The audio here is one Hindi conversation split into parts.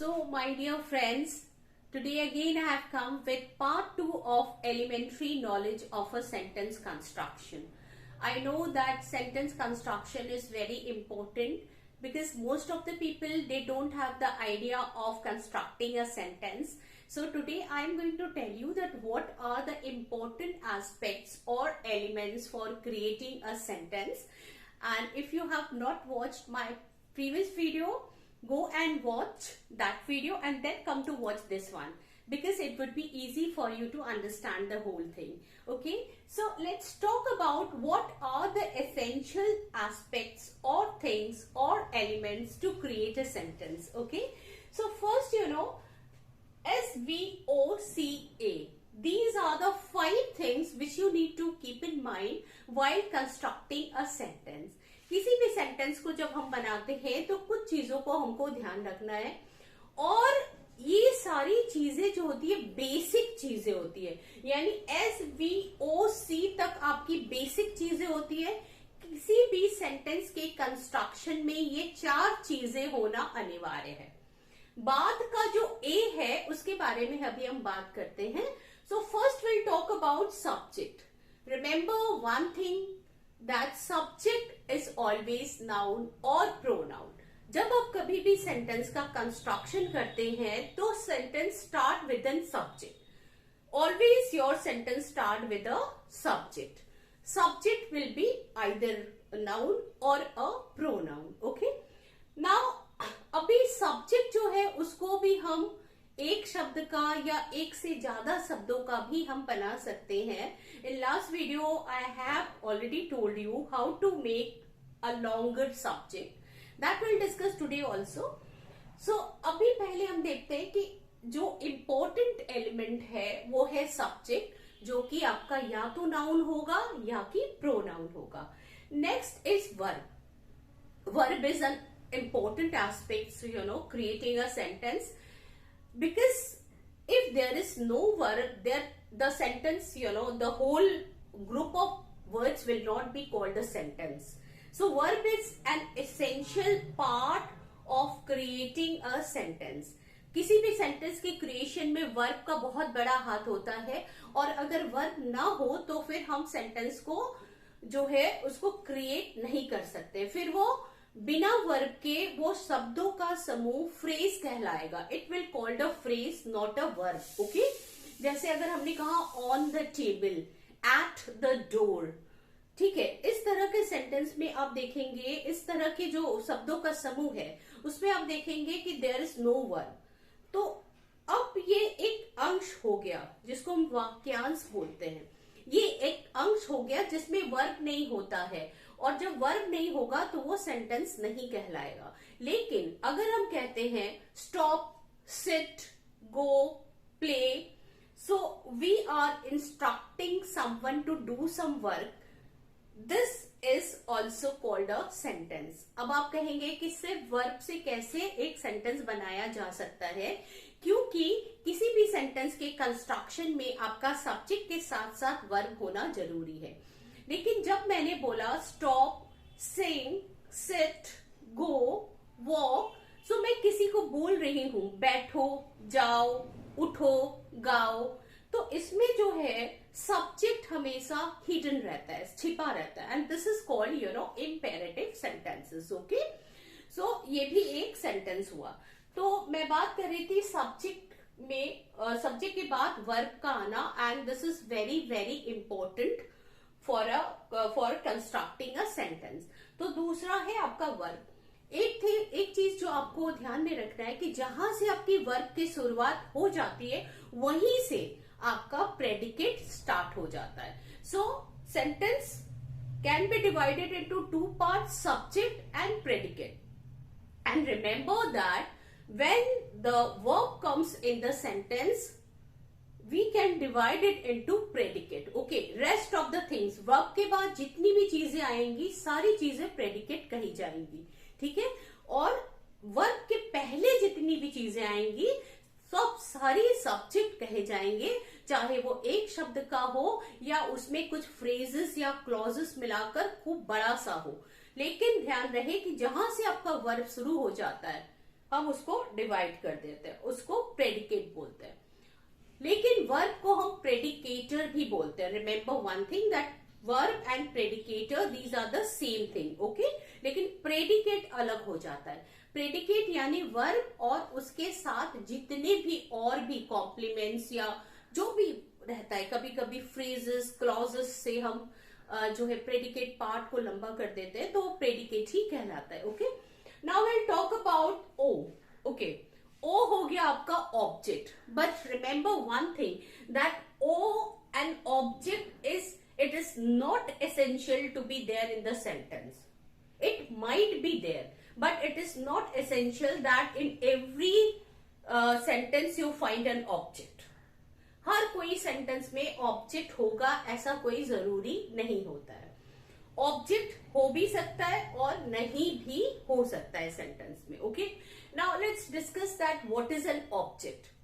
So, my dear friends, today again I have come with part 2 of elementary knowledge of a sentence construction. I know that sentence construction is very important because most of the people, they don't have the idea of constructing a sentence. So today I am going to tell you that what are the important aspects or elements for creating a sentence. And if you have not watched my previous video, go and watch that video and then come to watch this one, because it would be easy for you to understand the whole thing. Okay, so let's talk about what are the essential aspects or things or elements to create a sentence. Okay, so first, SVOCA. These are the 5 things which you need to keep in mind while constructing a sentence. किसी भी सेंटेंस को जब हम बनाते हैं तो कुछ चीजों को हमको ध्यान रखना है, और ये सारी चीजें जो होती है बेसिक चीजें होती है, यानी SVOC तक आपकी बेसिक चीजें होती है. किसी भी सेंटेंस के कंस्ट्रक्शन में ये 4 चीजें होना अनिवार्य है. बाद का जो A है उसके बारे में अभी हम बात करते हैं. So first will talk about subject. Remember one thing, that subject is always noun or pronoun. जब आप कभी भी सेंटेंस का कंस्ट्रक्शन करते हैं तो sentence start with an subject. Always your sentence start with a subject. Subject will be either noun और अ प्रोनाउन. ओके, नाउ अभी सब्जेक्ट जो है उसको भी हम एक शब्द का या एक से ज्यादा शब्दों का भी हम बना सकते हैं. In last video I have already told you how to make a longer subject. That will discuss today also. So अभी पहले हम देखते हैं कि जो इम्पोर्टेंट एलिमेंट है वो है सब्जेक्ट, जो कि आपका या तो नाउन होगा या कि प्रोनाउन होगा. Next is verb. Verb is an important aspect, creating a sentence, because if there is no verb, there the sentence, the whole group of words will not be called a sentence. So verb is an essential part of creating a sentence. किसी भी सेंटेंस के क्रिएशन में वर्ब का बहुत बड़ा हाथ होता है, और अगर वर्ब ना हो तो फिर हम सेंटेंस को जो है उसको क्रिएट नहीं कर सकते. फिर वो बिना वर्ब के वो शब्दों का समूह फ्रेज कहलाएगा. It will called a phrase, not a verb. Okay, जैसे अगर हमने कहा on the table, at the door, ठीक है, इस तरह के सेंटेंस में आप देखेंगे इस तरह के जो शब्दों का समूह है उसमें आप देखेंगे कि देयर इज नो वर्ब. तो अब ये एक अंश हो गया जिसको हम वाक्यांश बोलते हैं. ये एक अंश हो गया जिसमें वर्ब नहीं होता है, और जब वर्ब नहीं होगा तो वो सेंटेंस नहीं कहलाएगा. लेकिन अगर हम कहते हैं stop, sit, go, play, so we are instructing someone to do some work, this is also called a sentence. अब आप कहेंगे कि सिर्फ वर्ब से कैसे एक सेंटेंस बनाया जा सकता है, क्योंकि किसी भी सेंटेंस के कंस्ट्रक्शन में आपका सब्जेक्ट के साथ साथ वर्ब होना जरूरी है. लेकिन जब मैंने बोला स्टॉप, सिंग, सिट, गो, वॉक, सो मैं किसी को बोल रही हूं बैठो, जाओ, उठो, गाओ, तो इसमें जो है सब्जेक्ट हमेशा हिडन रहता है, छिपा रहता है, and this is called imperative sentences. Okay, so ये भी एक सेंटेंस हुआ. तो मैं बात कर रही थी सब्जेक्ट में, सब्जेक्ट के बाद वर्ब का आना, and this is very very important for constructing a sentence. तो दूसरा है आपका वर्ब. एक चीज जो आपको ध्यान में रखना है कि जहां से आपकी वर्ब की शुरुआत हो जाती है वहीं से आपका प्रेडिकेट स्टार्ट हो जाता है. सो sentence can be divided into 2 parts, subject and predicate. And remember that when the verb comes in the sentence, we can divide it into predicate. Okay, rest of the things, verb के बाद जितनी भी चीजें आएंगी सारी चीजें predicate कही जाएंगी. ठीक है, और verb के पहले जितनी भी चीजें आएंगी सब सारी सब्जेक्ट कहे जाएंगे, चाहे वो एक शब्द का हो या उसमें कुछ फ्रेजेस या क्लॉजेस मिलाकर खूब बड़ा सा हो. लेकिन ध्यान रहे कि जहां से आपका वर्ब शुरू हो जाता है हम उसको डिवाइड कर देते हैं, उसको प्रेडिकेट बोलते हैं। लेकिन वर्ब को हम प्रेडिकेटर भी बोलते हैं। Remember one thing that verb and predicator these are the same thing, okay. लेकिन प्रेडिकेट अलग हो जाता है। प्रेडिकेट यानी वर्ब और उसके साथ जितने भी और भी कॉम्प्लीमेंट्स या जो भी रहता है, कभी कभी फ्रेजेस क्लॉजेस से हम जो है प्रेडिकेट पार्ट को लंबा कर देते हैं, तो प्रेडिकेट ही कहलाता है, okay. Now will talk about O, okay. O हो गया आपका object, but remember one thing that O an object is, it is not essential to be there in the sentence. It might be there, but it is not essential that in every sentence you find an object. हर कोई सेंटेंस में ऑब्जेक्ट होगा ऐसा कोई जरूरी नहीं होता है। ऑब्जेक्ट हो भी सकता है और नहीं भी हो सकता है सेंटेंस में, okay. Now let's discuss that what is an object.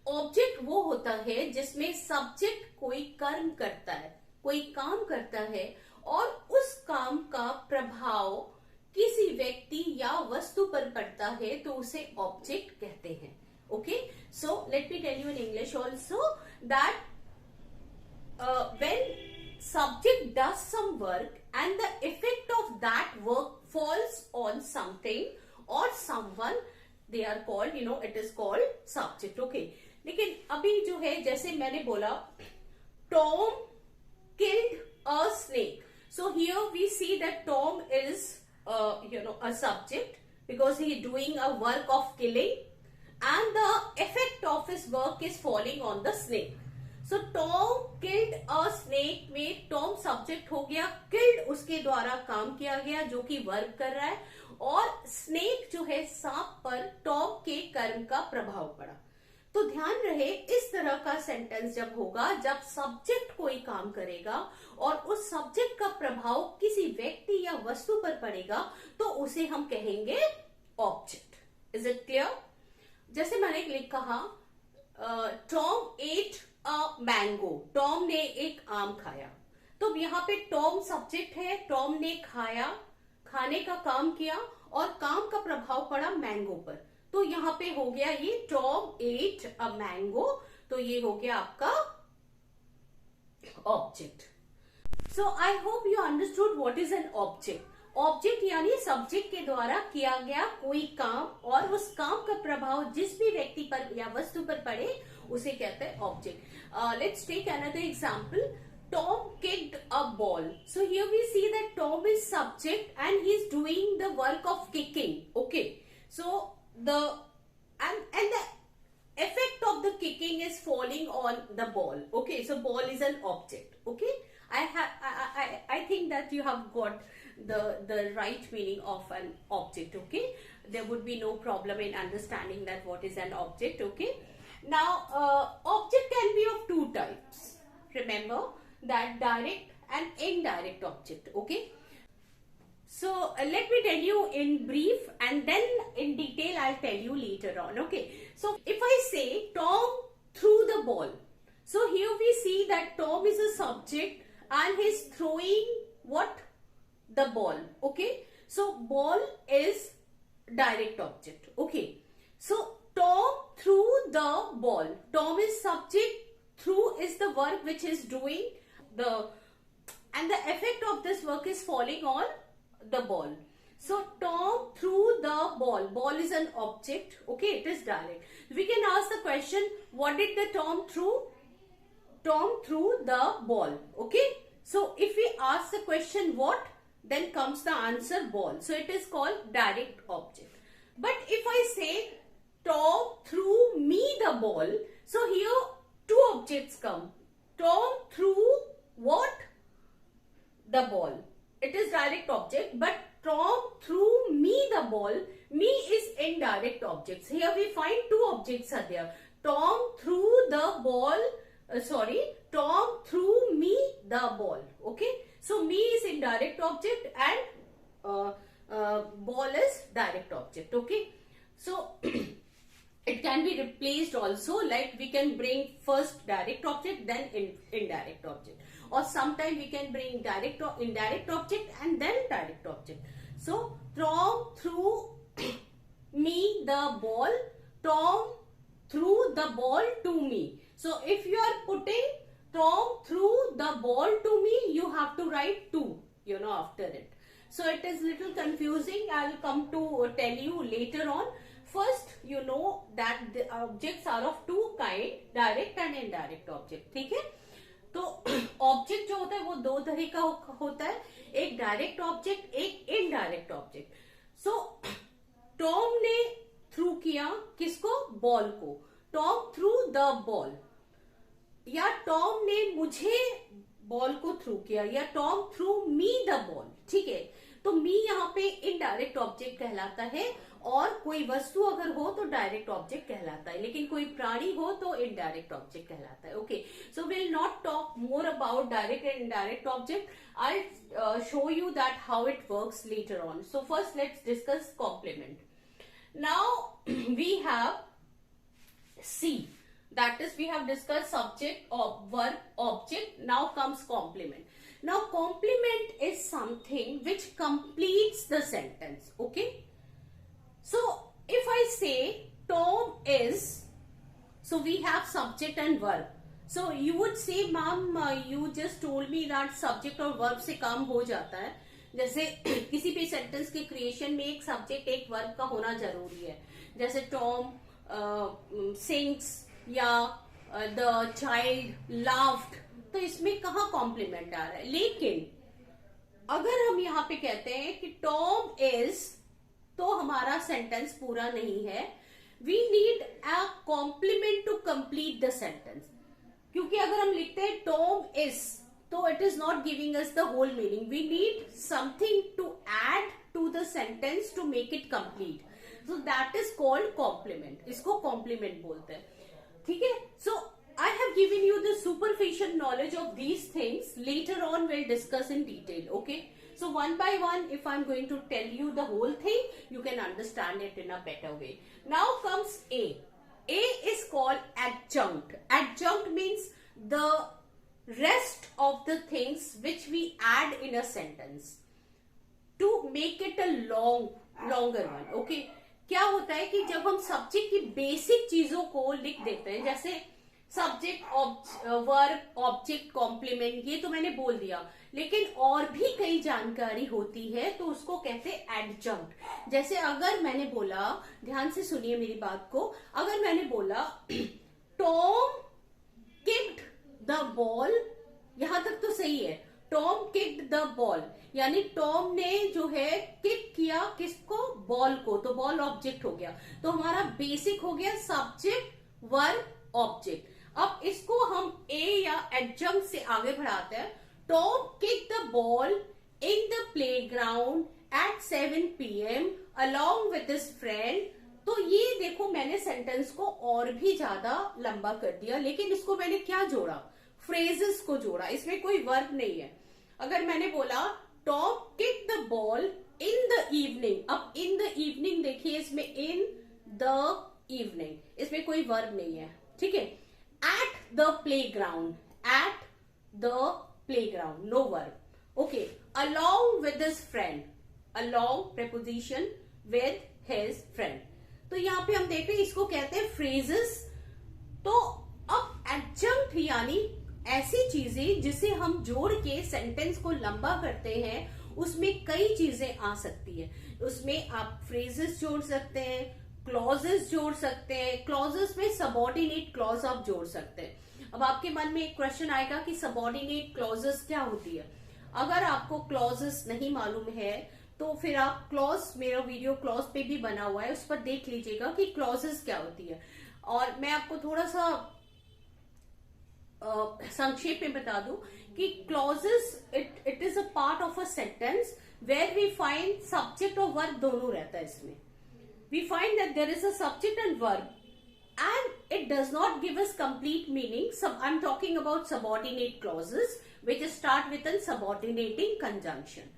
Object वो होता है जिसमें सब्जेक्ट कोई कर्म करता है, कोई काम करता है, और उस काम का प्रभाव किसी व्यक्ति या वस्तु पर पड़ता है, तो उसे ऑब्जेक्ट कहते हैं, okay. So let me tell you in English also that when subject does some work and the effect of that work falls on something or someone, they are called, you know, it is called subject, okay। लेकिन अभी जो है, जैसे मैंने बोला Tom killed a snake, so here we see that Tom is a subject because he is doing a work of killing and the effect of his work is falling on the snake. So Tom killed a snake में Tom सब्जेक्ट हो गया, killed उसके द्वारा काम किया गया जो कि वर्क कर रहा है, और snake जो है सांप पर Tom के कर्म का प्रभाव पड़ा। तो ध्यान रहे, इस तरह का सेंटेंस जब होगा, जब सब्जेक्ट कोई काम करेगा और उस सब्जेक्ट का प्रभाव किसी व्यक्ति या वस्तु पर पड़ेगा, तो उसे हम कहेंगे ऑब्जेक्ट। Is it clear? जैसे मैंने कहा Tom at a mango, Tom ने एक आम खाया, तो यहाँ पे टॉम सब्जेक्ट है, टॉम ने खाया, खाने का काम किया और काम का प्रभाव पड़ा मैंगो पर, तो यहाँ पे हो गया ये टॉम एट अ मैंगो, तो ये हो गया आपका object. So I hope you understood what is an object. Object यानी सब्जेक्ट के द्वारा किया गया कोई काम और उस काम का प्रभाव जिस भी व्यक्ति पर या वस्तु पर पड़े, उसे कहते हैं object. Let's take another example. Tom kicked a ball. So here we see that Tom is subject and he is doing the work of kicking. Okay. So the and the effect of the kicking is falling on the ball. Okay. So ball is an object. Okay. I think that you have got the right meaning of an object. Okay. There would be no problem in understanding that what is an object. Okay. Now object can be of two types. Remember that direct and indirect object, okay? So let me tell you in brief and then in detail I'll tell you later on, okay? So if I say Tom threw the ball, so here we see that Tom is a subject and he's throwing what? The ball, okay? So ball is direct object, okay? So Tom threw the ball. Tom is subject, threw is the work which is doing, and the effect of this work is falling on the ball. So Tom threw the ball. Ball is an object, okay? It is direct. We can ask the question, what did the Tom threw? Tom threw the ball, okay? So if we ask the question what, then comes the answer ball. So it is called direct object. But if I say Tom threw me the ball, so here two objects come. Tom threw what? The ball. It is direct object, but Tom threw me the ball. Me is indirect objects. Here we find two objects are there. Tom threw the ball. Tom threw me the ball. Okay. So me is indirect object and ball is direct object. Okay. So it can be replaced also, like we can bring first direct object then indirect object, or sometimes we can bring direct or indirect object and then direct object. So Tom threw me the ball, Tom threw the ball to me. So if you are putting Tom threw the ball to me, you have to write to, after it. So it is little confusing. I will come to tell you later on. First, you know that the objects are of two kind, direct and indirect object. ठीक है? तो ऑब्जेक्ट जो होता है वो दो तरह का होता है, एक डायरेक्ट ऑब्जेक्ट, एक इनडायरेक्ट ऑब्जेक्ट. सो टॉम ने थ्रू किया किसको? बॉल को. टॉम थ्रू द बॉल, या टॉम ने मुझे बॉल को थ्रू किया, या Tom through me the ball. ठीक है, तो मी यहाँ पे इनडायरेक्ट ऑब्जेक्ट कहलाता है, और कोई वस्तु अगर हो तो डायरेक्ट ऑब्जेक्ट कहलाता है, लेकिन कोई प्राणी हो तो इनडायरेक्ट ऑब्जेक्ट कहलाता है. Okay, so will not talk more about direct and indirect object. I show you that how it works later on. So first let's discuss complement. Now we have C. That is, we have discussed subject, verb, object. Now comes complement. Now complement is something which completes the sentence. Okay. So if I say Tom is, so we have subject and verb. So you would say, ma'am, you just told me that subject और verb से काम हो जाता है. जैसे किसी भी सेंटेंस के क्रिएशन में एक सब्जेक्ट एक वर्ब का होना जरूरी है. जैसे टॉम sings या the child laughed, तो इसमें कहाँ कॉम्प्लीमेंट आ रहा है. लेकिन अगर हम यहाँ पे कहते हैं कि टॉम इज, तो हमारा सेंटेंस पूरा नहीं है. We need a complement to complete the sentence. क्योंकि अगर हम लिखते हैं टॉम इज, तो it is not giving us the whole meaning. We need something to add to the sentence to make it complete. So that is called complement. इसको complement बोलते हैं. ठीक है? So I have given you the superficial knowledge of these things. Later on we'll discuss in detail. Okay? So one by one, if I'm going to tell you the whole thing, you can understand it in a better way. Now comes A. A is called adjunct. Adjunct means the rest of the things which we add in a sentence to make it a longer one. Okay? क्या होता है कि जब हम सब्जेक्ट की बेसिक चीजों को लिख देते हैं, जैसे सब्जेक्ट, वर्ब, ऑब्जेक्ट, कॉम्प्लीमेंट, ये तो मैंने बोल दिया, लेकिन और भी कई जानकारी होती है तो उसको कहते हैं एडजंक्ट. जैसे अगर मैंने बोला, ध्यान से सुनिए मेरी बात को, अगर मैंने बोला टॉम किक्ड द बॉल, यहां तक तो सही है. टॉम किक्ड द बॉल, यानी टॉम ने जो है किक किया किसको? बॉल को. तो बॉल ऑब्जेक्ट हो गया. तो हमारा बेसिक हो गया सब्जेक्ट, वर्ब, ऑब्जेक्ट. अब इसको हम ए या एडजंक्ट से आगे बढ़ाते हैं. Tom kick the ball in the playground at 7 PM along with his friend. तो ये देखो, मैंने सेंटेंस को और भी ज्यादा लंबा कर दिया, लेकिन इसको मैंने क्या जोड़ा? फ्रेजेस को जोड़ा. इसमें कोई वर्ब नहीं है. अगर मैंने बोला Tom kick the ball in the evening, अब इन द इवनिंग देखिए, इसमें इन द इवनिंग, इसमें कोई वर्ब नहीं है. ठीक है? At the playground, at the playground, no verb. Okay. Along with his friend, along preposition, with his friend. तो यहाँ पे हम देख रहे हैं, इसको कहते हैं फ्रेजेस. तो अब एडजंक्ट यानी ऐसी चीजें जिसे हम जोड़ के सेंटेंस को लंबा करते हैं, उसमें कई चीजें आ सकती है. उसमें आप फ्रेजेस जोड़ सकते हैं, क्लॉजेस जोड़ सकते हैं. क्लॉजेस में सबऑर्डिनेट क्लॉज आप जोड़ सकते हैं. अब आपके मन में एक क्वेश्चन आएगा कि सबऑर्डिनेट क्लॉजेस क्या होती है. अगर आपको क्लॉजेस नहीं मालूम है तो फिर आप क्लॉज, मेरा वीडियो क्लॉज पे भी बना हुआ है, उस पर देख लीजिएगा कि क्लॉजेस क्या होती है. और मैं आपको थोड़ा सा संक्षेप में बता दूं कि clauses it is a part of a sentence where we find subject और वर्ब दोनों रहता है. इसमें we find that there is a subject and verb and it does not give us complete meaning. I'm talking about subordinate clauses which start with a subordinating conjunction.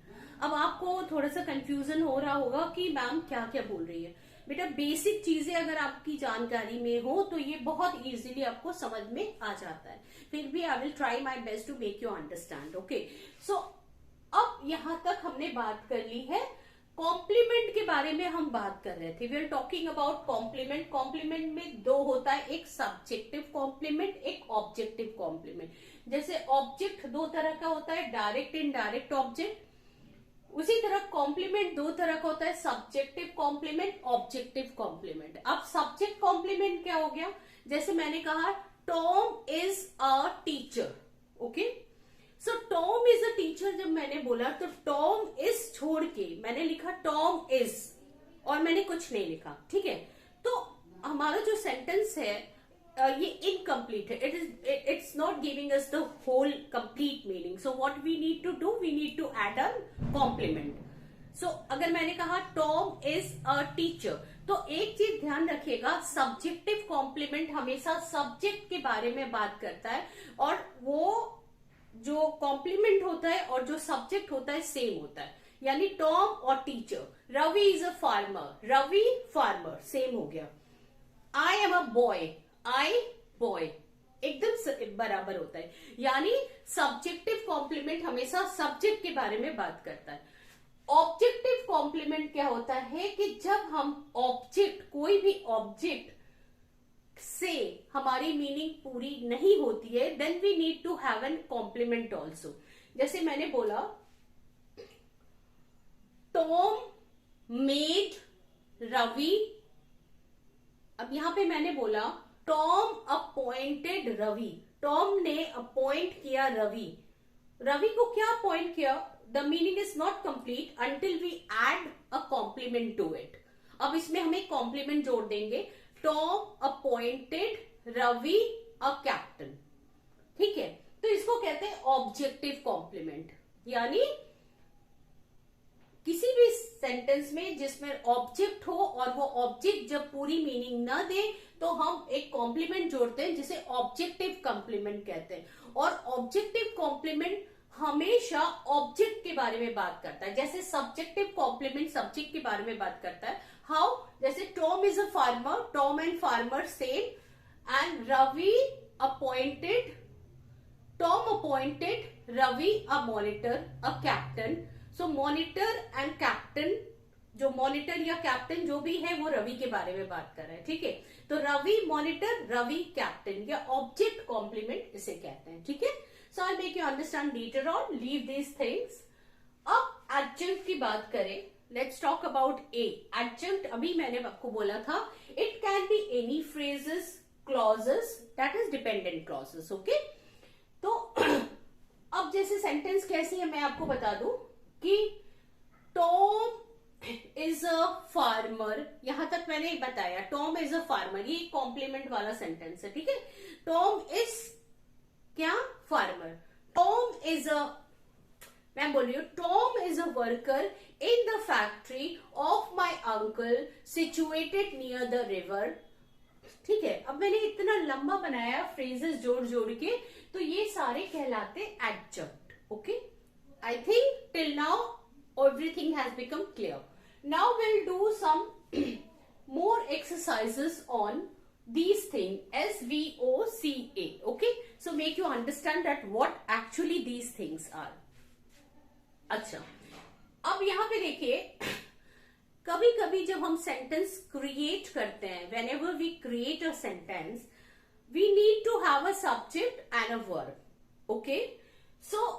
अब आपको थोड़ा सा कंफ्यूजन हो रहा होगा कि मैम क्या क्या बोल रही है. बेटा, बेसिक चीजें अगर आपकी जानकारी में हो तो ये बहुत इजीली आपको समझ में आ जाता है. फिर भी I will try my best to make you understand. Okay, so अब यहां तक हमने बात कर ली है कॉम्प्लीमेंट के बारे में हम बात कर रहे थे। We are talking about complement. Complement में दो होता है, एक सब्जेक्टिव कॉम्प्लीमेंट, एक ऑब्जेक्टिव कॉम्प्लीमेंट। जैसे ऑब्जेक्ट दो तरह का होता है, डायरेक्ट इनडायरेक्ट ऑब्जेक्ट, उसी तरह कॉम्प्लीमेंट दो तरह का होता है, सब्जेक्टिव कॉम्प्लीमेंट, ऑब्जेक्टिव कॉम्प्लीमेंट। अब सब्जेक्ट कॉम्प्लीमेंट क्या हो गया, जैसे मैंने कहा Tom is a teacher, okay. So Tom is a teacher जब मैंने बोला तो टॉम इज छोड़ के मैंने लिखा टॉम इज, और मैंने कुछ नहीं लिखा, ठीक है। तो हमारा जो सेंटेंस है ये इनकम्प्लीट है, it's not giving us the whole complete meaning. So what we need to do, we need to add a complement. So अगर मैंने कहा टॉम इज अ टीचर, तो एक चीज ध्यान रखिएगा, सब्जेक्टिव कॉम्प्लीमेंट हमेशा सब्जेक्ट के बारे में बात करता है, और वो जो कॉम्प्लीमेंट होता है और जो सब्जेक्ट होता है सेम होता है। यानी टॉम और teacher, Ravi is a farmer, Ravi farmer, same हो गया। I am a boy, I boy, एकदम बराबर होता है। यानी सब्जेक्टिव कॉम्प्लीमेंट हमेशा सब्जेक्ट के बारे में बात करता है। ऑब्जेक्टिव कॉम्प्लीमेंट क्या होता है कि जब हम ऑब्जेक्ट, कोई भी ऑब्जेक्ट से हमारी मीनिंग पूरी नहीं होती है, then we need to have an complement also. जैसे मैंने बोला टॉम मेड रवि, अब यहां पे मैंने बोला टॉम अपॉइंटेड रवि, टॉम ने अपॉइंट किया रवि, रवि को क्या अपॉइंट किया, the meaning is not complete until we add a complement to it. अब इसमें हम एक कॉम्प्लीमेंट जोड़ देंगे, Tom appointed Ravi a captain, ठीक है। तो इसको कहते हैं ऑब्जेक्टिव कॉम्प्लीमेंट। यानी किसी भी सेंटेंस में जिसमें ऑब्जेक्ट हो और वो ऑब्जेक्ट जब पूरी मीनिंग न दे तो हम एक कॉम्प्लीमेंट जोड़ते हैं जिसे ऑब्जेक्टिव कॉम्प्लीमेंट कहते हैं। और ऑब्जेक्टिव कॉम्प्लीमेंट हमेशा ऑब्जेक्ट के बारे में बात करता है, जैसे सब्जेक्टिव कॉम्प्लीमेंट सब्जेक्ट के बारे में बात करता है। हाउ, जैसे Tom is a farmer, Tom and farmer same, and Ravi appointed, Tom appointed Ravi a monitor a captain. So monitor and captain, जो मॉनिटर या कैप्टन जो भी है वो रवि के बारे में बात कर रहे हैं, ठीक है। तो रवि मॉनिटर, रवि कैप्टन, या ऑब्जेक्ट कॉम्प्लीमेंट इसे कहते हैं, ठीक है। So I make you understand later on, leave these things. अब एडजंक्ट की बात करें, let's talk about a adjunct. अभी मैंने आपको बोला था it can be any phrases, clauses, that is dependent clauses, okay. तो अब जैसे सेंटेंस कैसी है मैं आपको बता दूं कि टॉम इज अ फार्मर, यहां तक मैंने बताया टॉम इज अ फार्मर, ये कॉम्प्लीमेंट वाला सेंटेंस है, ठीक है। टॉम इज क्या, फार्मर। टॉम इज अ, मैं बोल रही हूं Tom is a worker in the factory of my uncle situated near the river, ठीक है। अब मैंने इतना लंबा बनाया फ्रेजेस जोड़ जोड़ के, तो ये सारे कहलाते adjunct, okay. I think till now everything has become clear. Now we'll do some more exercises on these things, SVOCA, okay. So make you understand that what actually these things are. अच्छा, अब यहाँ पे देखिए, कभी कभी जब हम सेंटेंस क्रिएट करते हैं, whenever we create a sentence, we need to have a subject and a verb, okay. So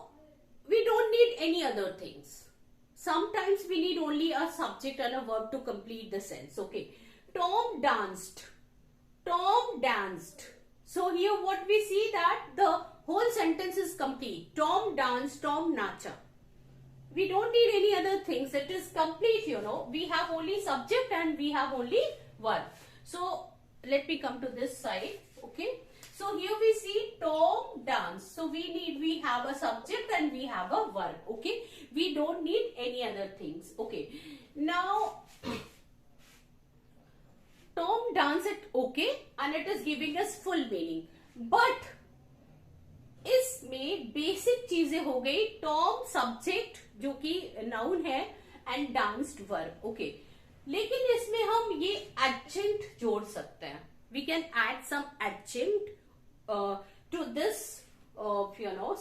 we don't need any other things. Sometimes we need only a subject and a verb to complete the sentence, okay. Tom danced, Tom danced. So here what we see that the whole sentence is complete. Tom danced, Tom nacha. We don't need any other things. It is complete, you know. We have only subject and we have only verb. So let me come to this side, okay. So here we see Tom dance. So we have a subject and we have a verb, okay. We don't need any other things, okay. Now Tom danced, okay, and it is giving us full meaning. But इसमें बेसिक चीजें हो गई, टॉम सब्जेक्ट जो कि नाउन है एंड डांस्ड वर्ब, ओके। लेकिन इसमें हम ये एडजंक्ट जोड़ सकते हैं, we can add some adjunct to this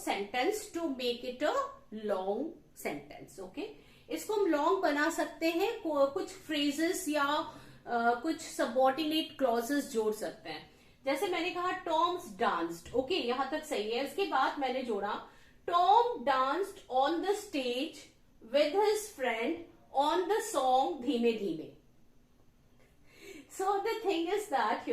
sentence to make it a long sentence, okay. इसको हम लॉन्ग बना सकते हैं, कुछ फ्रेजेस या कुछ सबऑर्डिनेट क्लॉजेस जोड़ सकते हैं। जैसे मैंने कहा टॉम्स डांस्ड, ओके यहां तक सही है। इसके बाद मैंने जोड़ा Tom danced on the stage with his friend on the song धीमे धीमे। So the thing is that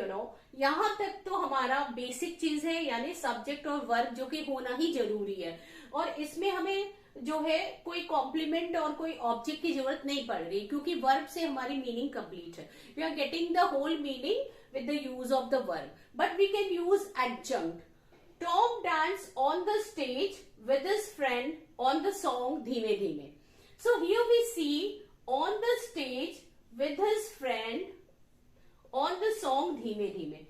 यहां तक तो हमारा बेसिक चीज है, यानी सब्जेक्ट और वर्ब जो कि होना ही जरूरी है, और इसमें हमें जो है कोई कॉम्प्लीमेंट और कोई ऑब्जेक्ट की जरूरत नहीं पड़ रही, क्योंकि वर्ब से हमारी मीनिंग कंप्लीट है। We are getting the whole meaning with the use of the verb, but we can use adjunct. Tom dance on the stage with his friend on the song धीमे धीमे। So here we see on the stage with his friend on the song धीमे धीमे।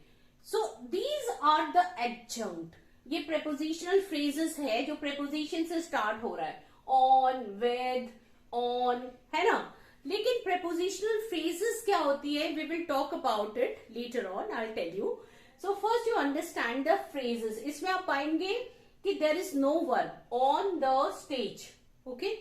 So these are the adjunct. ये प्रेपोजिशनल फ्रेजेस है जो प्रेपोजिशन से स्टार्ट हो रहा है, ऑन, विद, ऑन, है ना। लेकिन प्रेपोजिशनल फ्रेजेस क्या होती है, we will talk about it later on, I will tell you. So first you understand the phrases. इसमें आप पाएंगे कि there is no verb on the stage, okay.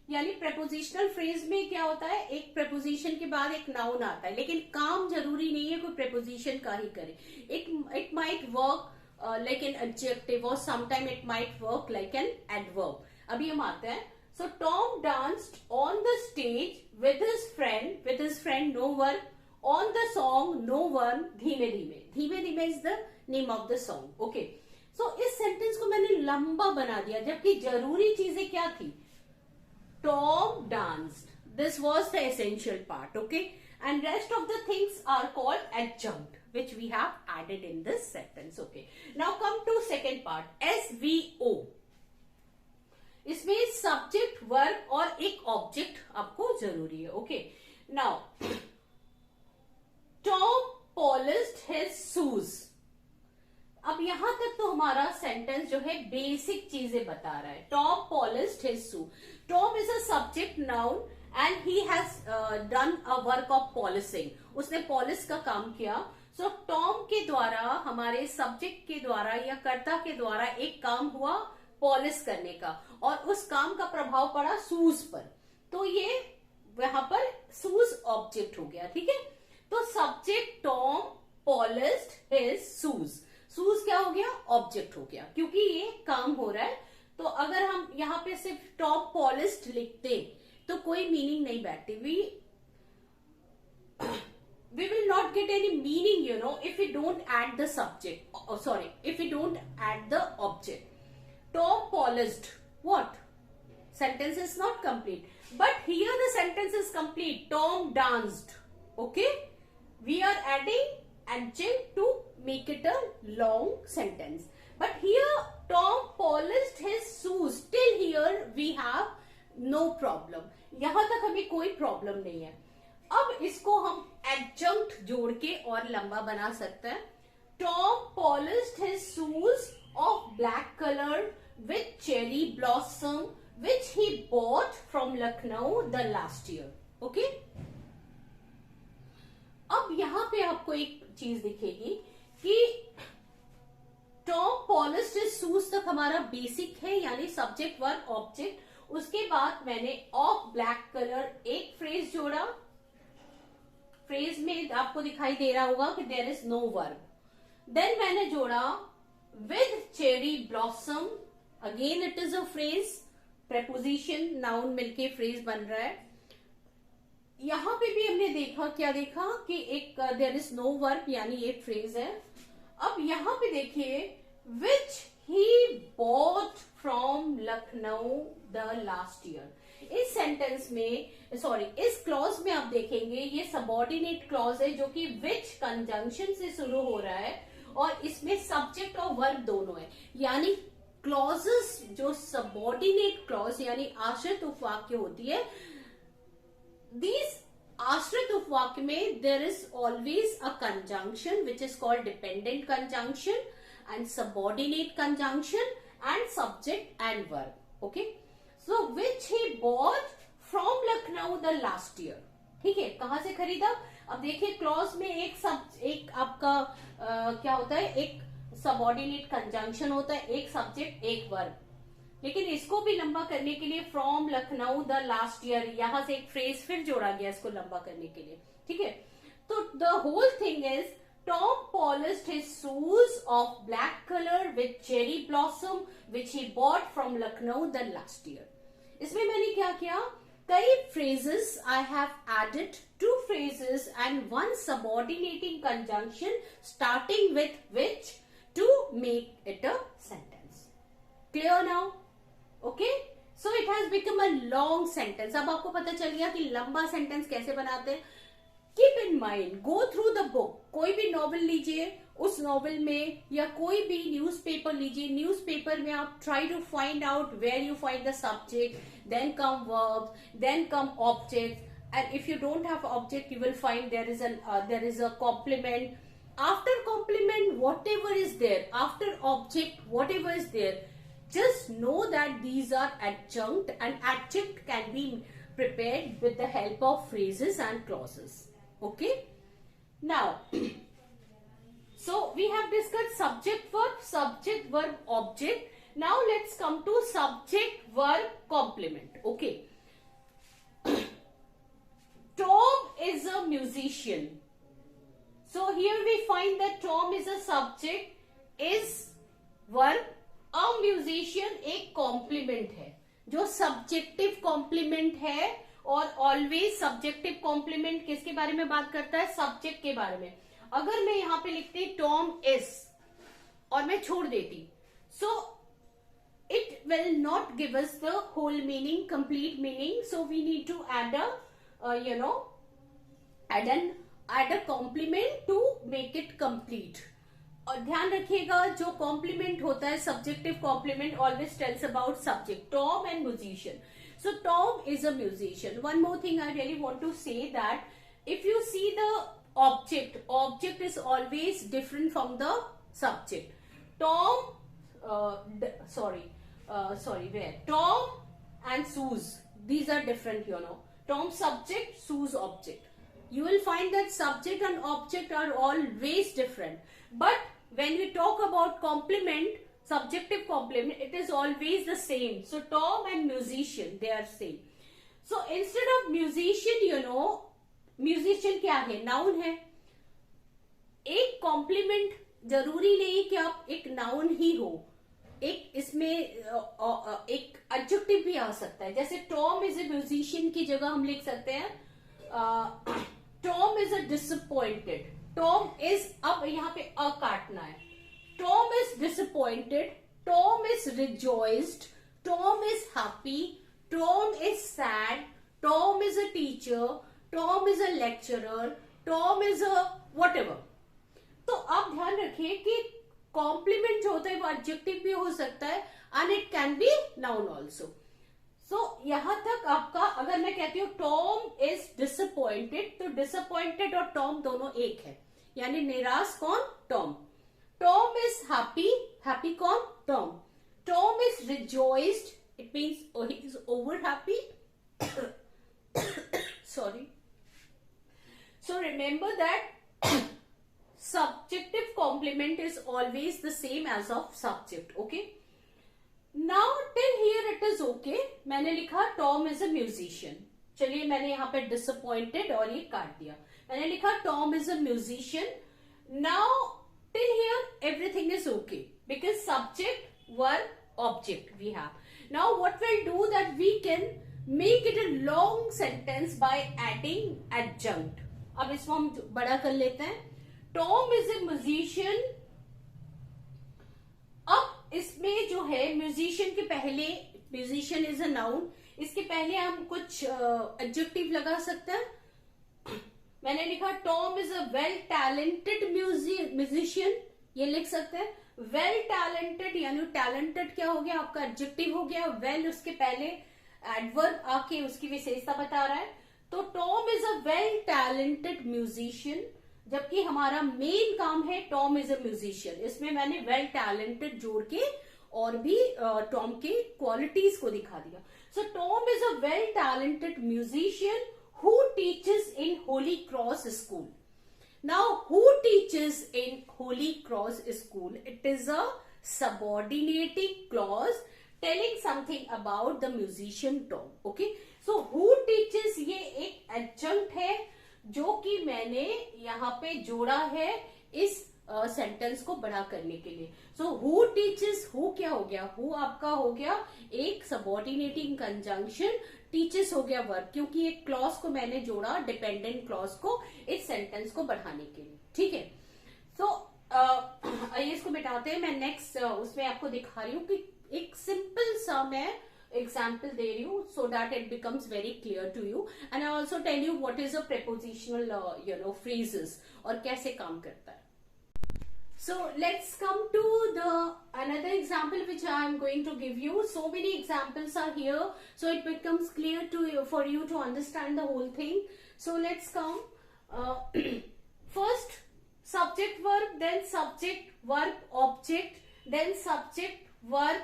यानी प्रेपोजिशनल फ्रेज में क्या होता है, एक प्रेपोजिशन के बाद एक नाउन आता है, लेकिन काम जरूरी नहीं है कोई प्रेपोजिशन का ही करे। It might work like an adjective or sometime it might work like an adverb. अभी हम आते हैं। So Tom danced on the stage with his friend no verb, on the song no verb, धीमे धीमे। धीमे धीमे is the name of the song, okay. So इस सेंटेंस को मैंने लंबा बना दिया, जबकि जरूरी चीजें क्या थी, Tom danced, this was the essential part, okay, and rest of the things are called adjunct which we have added in this sentence, okay. Now come to second part, SVO. इसमें सब्जेक्ट, वर्ब और एक ऑब्जेक्ट आपको जरूरी है, okay. Now Tom polished his shoes. अब यहां तक तो हमारा सेंटेंस जो है बेसिक चीजें बता रहा है। Tom polished his shoe. Tom is a subject noun and he has done a work of polishing. उसने पॉलिश का काम किया। सो टॉम के द्वारा, हमारे सब्जेक्ट के द्वारा या कर्ता के द्वारा एक काम हुआ पॉलिश करने का, और उस काम का प्रभाव पड़ा शूज पर, तो ये वहां पर शूज ऑब्जेक्ट हो गया, ठीक है। तो subject Tom polished his shoes, shoes क्या हो गया, ऑब्जेक्ट हो गया, क्योंकि ये काम हो रहा है। तो अगर हम यहाँ पे सिर्फ टॉम पॉलिश्ड लिखते तो कोई मीनिंग नहीं बैठती। We will not get any meaning, if we don't add the subject. If we don't add the object. Tom polished. What? Sentence is not complete. But here the sentence is complete. Tom danced. Okay? We are adding adjunct to make it a long sentence. But here Tom polished his shoes. Till here we have no problem. यहाँ तक हमें कोई प्रॉब्लम नहीं है। अब इसको हम एडजंक्ट जोड़ के और लंबा बना सकते हैं। Tom polished his shoes of black colour with cherry blossom which he bought from Lucknow the last year, okay. अब यहां पे आपको एक चीज दिखेगी कि टॉम पॉलिश्ड हिज शूज तक हमारा बेसिक है, यानी सब्जेक्ट, वर्ब, ऑब्जेक्ट। उसके बाद मैंने ऑफ ब्लैक कलर एक फ्रेज जोड़ा। फ्रेज में आपको दिखाई दे रहा होगा कि there is no verb. Then मैंने जोड़ा with cherry blossom, again it is a phrase, preposition noun मिलके फ्रेज बन रहा है। यहां पे भी हमने देखा, क्या देखा कि एक देयर इज नो वर्ब, यानी ये फ्रेज है। अब यहां पे देखिए which he bought from Lucknow the last year. इस सेंटेंस में, इस क्लॉज में आप देखेंगे ये सबऑर्डिनेट क्लॉज है, जो कि विच कंजंक्शन से शुरू हो रहा है, और इसमें सब्जेक्ट और वर्ब दोनों है। यानी क्लॉजेस जो सबऑर्डिनेट क्लॉज यानी आश्रित उपवाक्य होती है, दीज आश्रित उपवाक्य में there is always a conjunction which is called dependent conjunction and subordinate conjunction and subject and verb, okay. So which he bought from Lucknow the last year. ठीक है, कहां से खरीदा। अब देखिए क्लॉज में एक आपका क्या होता है, एक सबऑर्डिनेट कंजंक्शन होता है, एक सब्जेक्ट एक वर्ब। लेकिन इसको भी लंबा करने के लिए from Lucknow the last year, यहां से एक फ्रेज फिर जोड़ा गया इसको लंबा करने के लिए, ठीक है। तो the whole thing is Tom polished his shoes of black color with cherry blossom which he bought from Lucknow the last year. इसमें मैंने क्या किया, कई phrases I have added 2 phrases and 1 subordinating conjunction starting with which to make it a sentence. Clear now? Okay? So it has become a long sentence. अब आपको पता चल गया कि लंबा sentence कैसे बनाते हैं. Keep in mind, go through the book, कोई भी नॉवल लीजिए, उस नॉवल में या कोई भी न्यूज़पेपर लीजिए, न्यूज़पेपर में आप try to find out where you find the subject, then come verbs, then come object, and if you don't have object you will find there is a complement, after complement whatever is there, after object whatever is there, just know that these are adjunct and adjunct can be prepared with the help of phrases and clauses. Okay, now so we have discussed subject verb object. Now let's come to subject verb complement. Okay, Tom is a musician, so here we find that Tom is a subject, is verb, a musician एक कॉम्प्लीमेंट है, जो सब्जेक्टिव कॉम्प्लीमेंट है, और ऑलवेज सब्जेक्टिव कॉम्प्लीमेंट किसके बारे में बात करता है, सब्जेक्ट के बारे में. अगर मैं यहां पे लिखती टॉम इज और मैं छोड़ देती, so it will not give us the whole meaning, complete meaning. So we need to add a complement to make it complete. और ध्यान रखिएगा, जो कॉम्प्लीमेंट होता है subjective complement always tells about subject. Tom and musician, so Tom is a musician. One more thing I really want to say, that if you see the object is always different from the subject. Tom where Tom and shoes, these are different, you know. Tom subject, shoes object. You will find that subject and object are always different, but when we talk about complement, subjective complement, it is always the same. So Tom and musician, they are same. So instead of musician, you know, musician क्या है, noun है. एक complement जरूरी नहीं कि आप एक noun ही हो, एक इसमें एक adjective भी आ सकता है. जैसे Tom is a musician की जगह हम लिख सकते हैं Tom is a disappointed. Tom is, अब यहाँ पे अ काटना है. Tom is disappointed, Tom is rejoiced, Tom is happy, Tom is sad, Tom is a teacher, Tom is a lecturer, Tom is a whatever. तो आप ध्यान रखिए कि कॉम्प्लीमेंट जो होता है वो एडजेक्टिव भी हो सकता है and it can be noun also. So यहां तक आपका, अगर मैं कहती हूँ Tom is disappointed, तो disappointed और Tom दोनों एक है, यानी निराश कौन, Tom. Tom is happy, happy कौन, Tom. Tom is rejoiced, it means he is over happy. Sorry. So remember that subjective complement is always the same as of subject. Okay. Now till here it is okay. मैंने लिखा Tom is a musician. चलिए मैंने यहाँ पे disappointed और ये काट दिया. मैंने लिखा Tom is a musician. Now till here everything is okay because subject, verb, object we have. Now what we'll do, that we can make it a long sentence by adding adjunct. अब इसको हम बड़ा कर लेते हैं. Tom is a musician. अब इसमें जो है म्यूजिशियन के पहले, म्यूजिशियन इज अ नाउन, इसके पहले हम कुछ एडजेक्टिव लगा सकते हैं. मैंने लिखा Tom is a well talented musician, ये लिख सकते हैं. वेल टैलेंटेड यानी टैलेंटेड क्या हो गया, आपका एडजेक्टिव हो गया. वेल उसके पहले एडवर्ब आके उसकी विशेषता बता रहा है. तो Tom is a well talented musician, जबकि हमारा मेन काम है टॉम इज अ म्यूजिशियन. इसमें मैंने वेल टैलेंटेड जोड़ के और भी टॉम के क्वालिटीज को दिखा दिया. So Tom is a well talented musician who teaches in Holy Cross School. Now, who teaches in Holy Cross School? It is a subordinating clause telling something about the musician Tom. Okay, so who teaches ये एक एडजंक्ट है जो कि मैंने यहाँ पे जोड़ा है इस सेंटेंस को बड़ा करने के लिए. सो हु टीचेस, हु क्या हो गया, हु आपका हो गया एक सबऑर्डिनेटिंग कंजंक्शन, टीचेस हो गया वर्ब, क्योंकि एक क्लॉज को मैंने जोड़ा डिपेंडेंट क्लॉज को इस सेंटेंस को बढ़ाने के लिए. ठीक है, सो आइए इसको मिटाते हैं. मैं नेक्स्ट उसमें आपको दिखा रही हूँ कि एक सिंपल सा मैं एग्जाम्पल दे रही हूँ so that it becomes very clear to you, and I also tell you what is a prepositional phrases और कैसे काम करता है. So let's come to the another example which I am going to give you. So many examples are here, so it becomes clear to you, for you to understand the whole thing. So let's come. First, subject verb, then subject verb object, then subject verb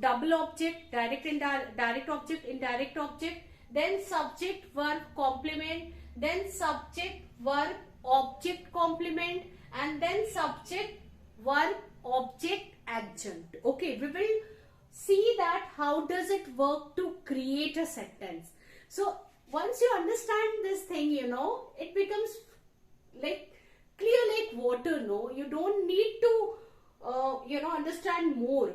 double object, direct object, indirect object, then subject verb complement, then subject verb object complement, and then subject verb object adjunct. Okay, we will see that how does it work to create a sentence. So once you understand this thing, it becomes like clear like water. No, you don't need to understand more.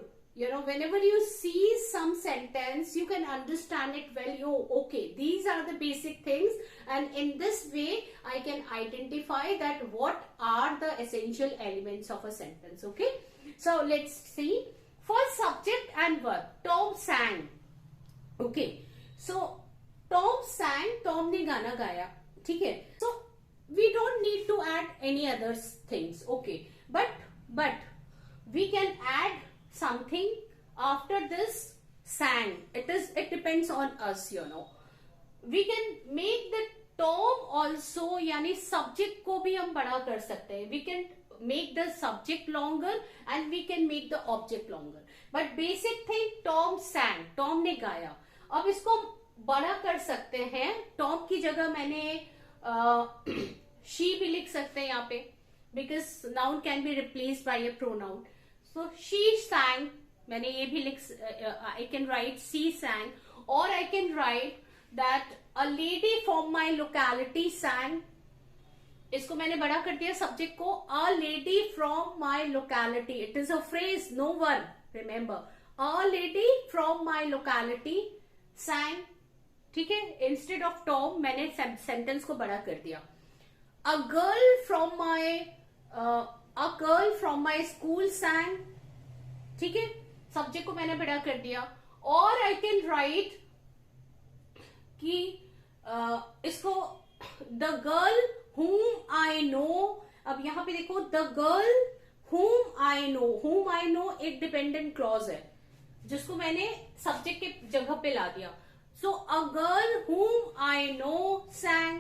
Whenever you see some sentence, you can understand it well. Okay, these are the basic things, and in this way I can identify that what are the essential elements of a sentence. Okay, so let's see. First, subject and verb. Tom sang. Okay, so Tom sang, Tom ने गाना गाया. ठीक है, so we don't need to add any other things. Okay, but we can add something after this sang. It depends on us. We can make the Tom also, यानी subject को भी हम बड़ा कर सकते हैं. We can make the subject longer and we can make the object longer. But basic thing, Tom sang, Tom ने गाया. अब इसको बड़ा कर सकते हैं. Tom की जगह मैंने she भी लिख सकते हैं यहाँ पे, because noun can be replaced by a pronoun. So she sang, मैंने ये भी I can write she sang, or I can write that a lady from my locality sang. इसको मैंने बड़ा कर दिया सब्जेक्ट को. A lady from my locality, it is a phrase, no verb. Remember, a lady from my locality sang. ठीक है, instead of Tom मैंने सेंटेंस को बड़ा कर दिया. A girl from my school sang. ठीक है, सब्जेक्ट को मैंने बड़ा कर दिया. और आई कैन राइट कि इसको the girl whom I know. अब यहां पे देखो, the girl whom I know एक डिपेंडेंट क्लॉज है जिसको मैंने सब्जेक्ट के जगह पे ला दिया. So a girl whom I know sang.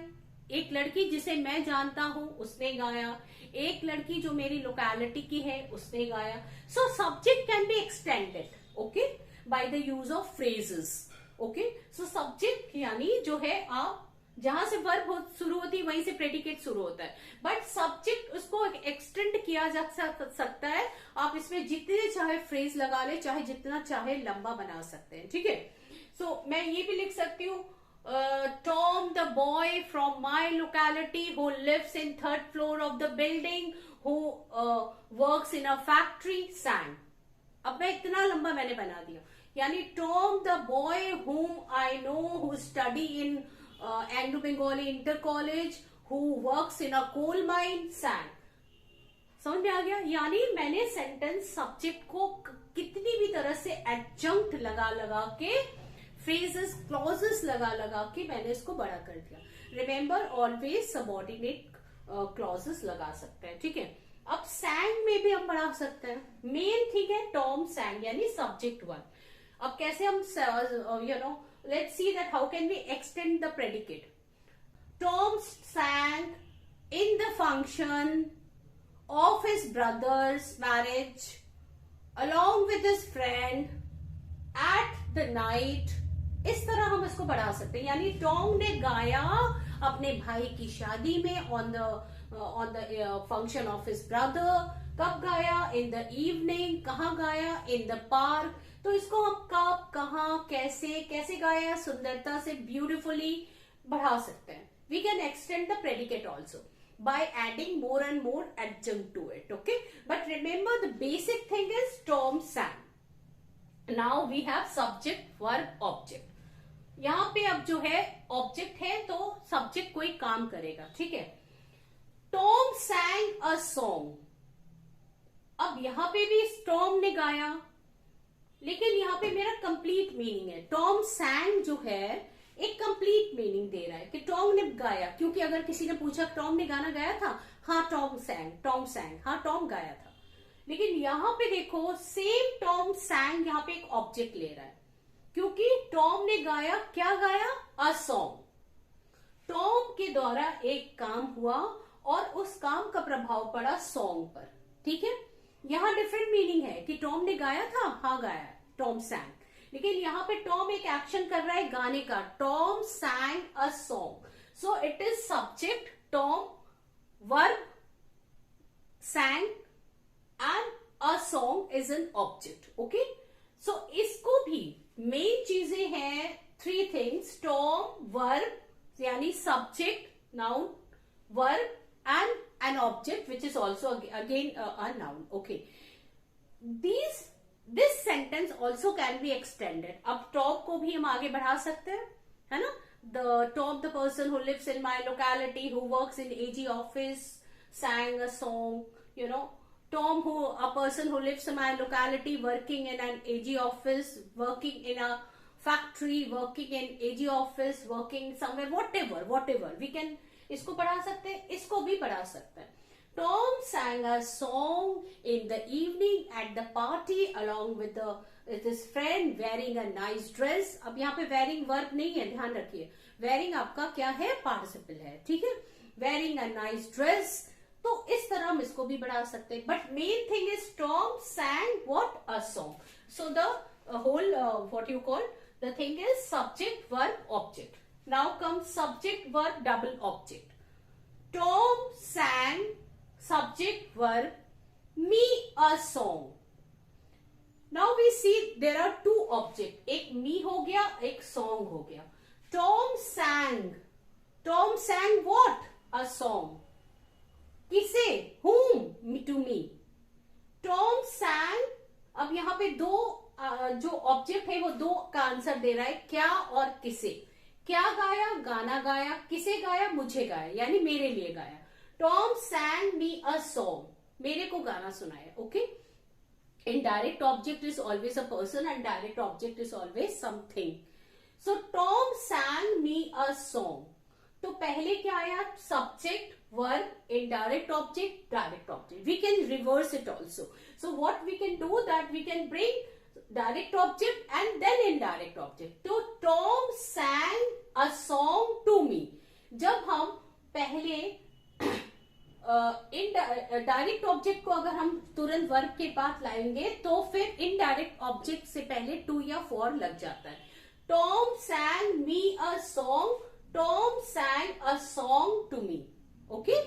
एक लड़की जिसे मैं जानता हूं उसने गाया. एक लड़की जो मेरी लोकेलिटी की है उसने गाया. So subject can be extended, okay, by the use of phrases. Okay, so subject यानी जो है आप जहां से वर्ब शुरू होती है वहीं से प्रेडिकेट शुरू होता है. बट सब्जेक्ट उसको एक्सटेंड किया जा सकता है. आप इसमें जितने चाहे फ्रेज लगा ले, चाहे जितना चाहे लंबा बना सकते हैं. ठीक है, सो मैं ये भी लिख सकती हूँ, Tom, the boy from my locality who lives in 3rd floor of the building, who works in a factory, sang. अब मैं इतना लंबा मैंने बना दिया. यानी Tom, the boy whom I know who study in Anglo-Bengali Inter College, who works in a coal mine, sang. समझ में आ गया? यानी मैंने सेंटेंस सब्जेक्ट को कितनी भी तरह से एडजंक्ट लगा के, फ्रेजेस, क्लॉजेस लगा के मैंने इसको बड़ा कर दिया. रिमेंबर, ऑलवेज सबऑर्डिनेट क्लॉजेस लगा सकते हैं. ठीक है, अब सैंग में भी हम बढ़ा सकते हैं. मेन ठीक है, टॉम सैंग यानी सब्जेक्ट वन. अब कैसे हम let's see that how can we extend the predicate. Tom sang in the function of his brother's marriage along with his friend at the night. इस तरह हम इसको बढ़ा सकते हैं. यानी टॉम ने गाया अपने भाई की शादी में on the on the function of his brother. कब गाया? In the evening. कहाँ गाया? In the park. तो इसको हम कब, कहाँ, कैसे, कैसे गाया, सुंदरता से, ब्यूटिफुली बढ़ा सकते हैं। We can extend the predicate also by adding more and more adjunct to it. Okay, but remember the basic thing is Tom sang. Now we have subject, verb, object. यहां पे अब जो है ऑब्जेक्ट है तो सब्जेक्ट कोई काम करेगा, ठीक है। Tom sang a song. अब यहां पे भी टॉम ने गाया, लेकिन यहां पे मेरा कंप्लीट मीनिंग है। टॉम sang जो है एक कंप्लीट मीनिंग दे रहा है कि टॉम ने गाया, क्योंकि अगर किसी ने पूछा टॉम ने गाना गाया था, हाँ टॉम sang, हाँ टॉम गाया था। लेकिन यहां पे देखो सेम टॉम sang यहां पे एक ऑब्जेक्ट ले रहा है, क्योंकि टॉम ने गाया, क्या गाया? A song. टॉम के द्वारा एक काम हुआ और उस काम का प्रभाव पड़ा सॉन्ग पर, ठीक है। यहां डिफरेंट मीनिंग है कि टॉम ने गाया था, हाँ गाया, टॉम sang, लेकिन यहां पे टॉम एक एक्शन कर रहा है गाने का। Tom sang a song, so it is subject Tom, verb sang and a song is an object. Okay, so इसको भी मेन चीजें हैं 3 थिंग्स, टॉम, वर्ब यानी subject, noun, verb and an object which is also again a noun. Okay, this sentence also can be extended. अब टॉप को भी हम आगे बढ़ा सकते हैं, है ना। The Tom the person who lives in my locality who works in AG office sang a song, you know. Tom, a person who lives in my locality, working in an AG office, working in a factory, working in AG office, working somewhere, whatever. We can इसको बढ़ा सकते हैं, इसको भी बढ़ा सकते हैं। Tom sang a song in the evening at the party along with his friend wearing a nice dress. अब यहाँ पे wearing verb नहीं है, ध्यान रखिए। wearing आपका क्या है? participle है, ठीक है। wearing a nice dress, तो इस तरह हम इसको भी बढ़ा सकते हैं। But main thing is Tom sang what? A song. So the whole what you call the thing is subject, verb, object. Now comes subject, verb, double object. Tom sang, subject, verb, me a song. Now we see there are 2 object. एक me हो गया, एक song हो गया। Tom sang what? A song. किसे? whom? to me. Tom sang, अब यहां पे दो जो ऑब्जेक्ट है वो 2 का आंसर दे रहा है, क्या और किसे। क्या गाया? गाना गाया। किसे गाया? मुझे गाया, यानी मेरे लिए गाया। Tom sang me a song, मेरे को गाना सुनाया। Okay, indirect object is always a person and direct object is always something. So Tom sang me a song. तो पहले क्या आया? Subject, verb, indirect object, direct object. We can reverse it also. So what we can do that we can bring direct object and then indirect object. So Tom sang a song to me. जब हम पहले डायरेक्ट ऑब्जेक्ट को अगर हम तुरंत वर्ब के पास लाएंगे तो फिर इनडायरेक्ट ऑब्जेक्ट से पहले to या for लग जाता है। Tom sang me a song. Tom sang a song to me. Okay,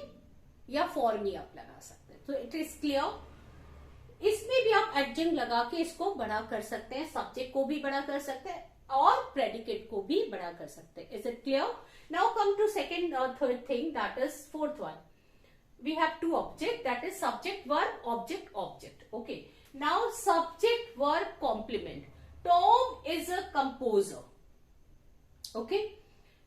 या फॉर मी आप लगा सकते हैं। तो इट इज क्लियर। इसमें भी आप एडजंक्ट लगा के इसको बड़ा कर सकते हैं, सब्जेक्ट को भी बड़ा कर सकते हैं और प्रेडिकेट को भी बड़ा कर सकते हैं। Is it clear? Now come to second और third thing, that is fourth one. We have 2 object, that is subject, verb, object. Okay, now subject, verb, complement. Tom is a composer. Okay,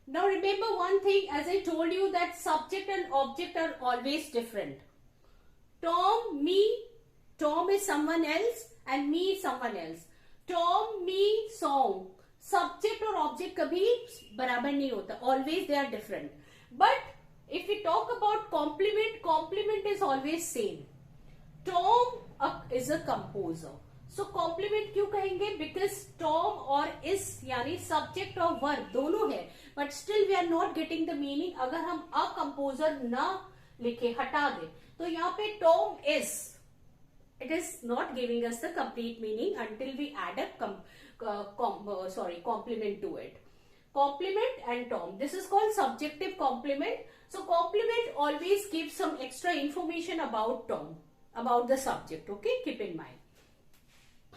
now remember one thing, as I told you that subject and object are always different. Tom is someone else and me is someone else. Tom, me, song. Subject और object कभी बराबर नहीं होता, always they are different. But if we talk about complement is always same. Tom is a composer. So complement क्यों कहेंगे? बिकॉज टॉम और इस यानी सब्जेक्ट और वर्ब दोनों है, but still we are not getting the meaning. अगर हम अ कंपोजर ना लिखे, हटा दे, तो यहाँ पे Tom is, it is not giving us the complete meaning until we add a complement to it. complement and Tom. This is called subjective complement. So complement always gives some extra information about Tom, about the subject. Okay, keep in mind.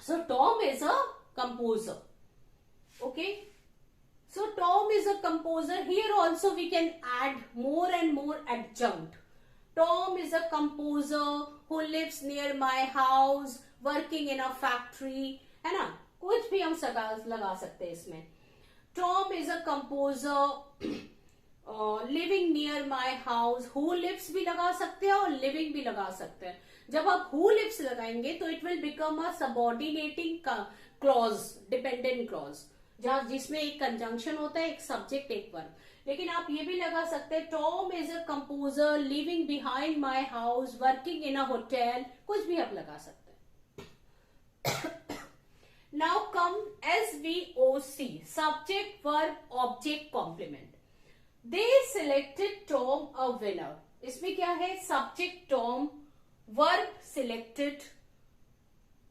So Tom is a composer. Okay. So Tom is a composer. Here also we can add more and more adjunct. Tom is a composer who lives near my house, working in a factory. है ना, कुछ भी हम लगा सकते हैं इसमें. Tom is a composer living near my house. Who lives भी लगा सकते हैं और living भी लगा सकते हैं. जब आप who lives लगाएंगे तो it will become a subordinating clause, dependent clause, जहाँ जिसमें एक कंजंक्शन होता है, एक सब्जेक्ट एक वर्ब. लेकिन आप ये भी लगा सकते हैं Tom is a composer living behind my house, working in a hotel, कुछ भी आप लगा सकते हैं. Now come SVOC, subject verb object complement. They selected Tom a winner. इसमें क्या है, सब्जेक्ट टॉम, वर्ब सिलेक्टेड.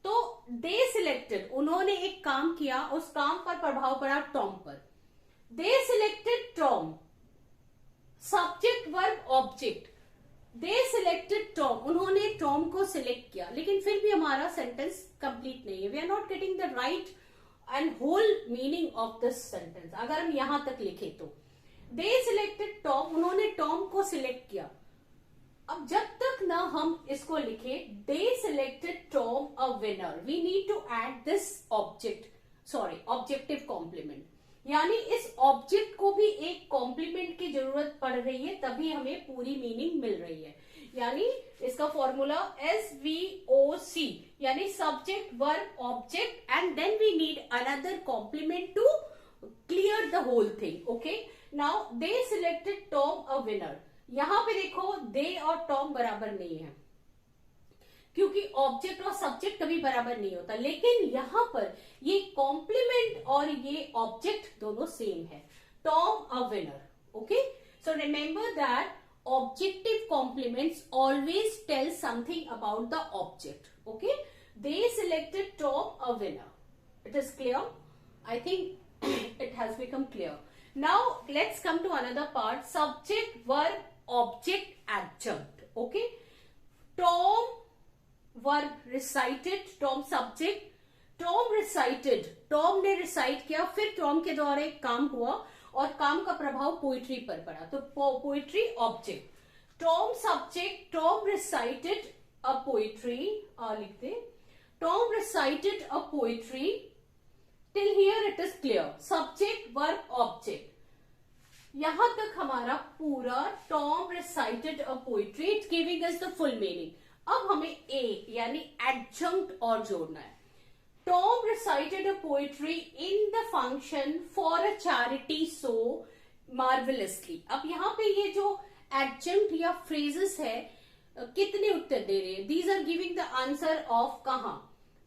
तो दे सिलेक्टेड, उन्होंने एक काम किया, उस काम पर प्रभाव पड़ा टॉम पर. They selected Tom, subject verb object. They selected Tom, उन्होंने टॉम को सिलेक्ट किया, लेकिन फिर भी हमारा सेंटेंस कंप्लीट नहीं है. We are not getting the right and whole meaning of this sentence. अगर हम यहां तक लिखे तो दे सिलेक्टेड टॉम, उन्होंने टॉम को सिलेक्ट किया. अब जब तक ना हम इसको लिखे they selected Tom a winner, we need to add this object, sorry objective complement. यानी इस ऑब्जेक्ट को भी एक कॉम्प्लीमेंट की जरूरत पड़ रही है, तभी हमें पूरी मीनिंग मिल रही है. यानी इसका फॉर्मूला SVOC, यानी subject verb object and then we need another complement to clear the whole thing. Okay, now they selected Tom a winner. यहां पे देखो दे और टॉम बराबर नहीं है, क्योंकि ऑब्जेक्ट और सब्जेक्ट कभी बराबर नहीं होता. लेकिन यहां पर ये कॉम्प्लीमेंट और ये ऑब्जेक्ट दोनों सेम है. Tom a winner. Okay, so remember that objective complements always tell something about the object. Okay, they selected Tom a winner. It is clear? I think it has become clear. Now let's come to another part, subject verb object adjunct. Okay, Tom verb recited, Tom subject, Tom recited, Tom ने recite किया, फिर Tom के द्वारा एक काम हुआ और काम का प्रभाव पोइट्री पर पड़ा, तो poetry object. Tom subject, Tom recited a poetry, लिखते Tom recited a poetry. Till here it is clear. Subject, verb, object. यहां तक हमारा पूरा Tom recited a poetry, it's giving us the full meaning. अब हमें A यानी adjunct और जोड़ना है. Tom recited a poetry in the function for a charity so marvelously. अब यहाँ पे ये जो adjunct या phrases है, कितने उत्तर दे रहे हैं? These are giving the answer of कहाँ.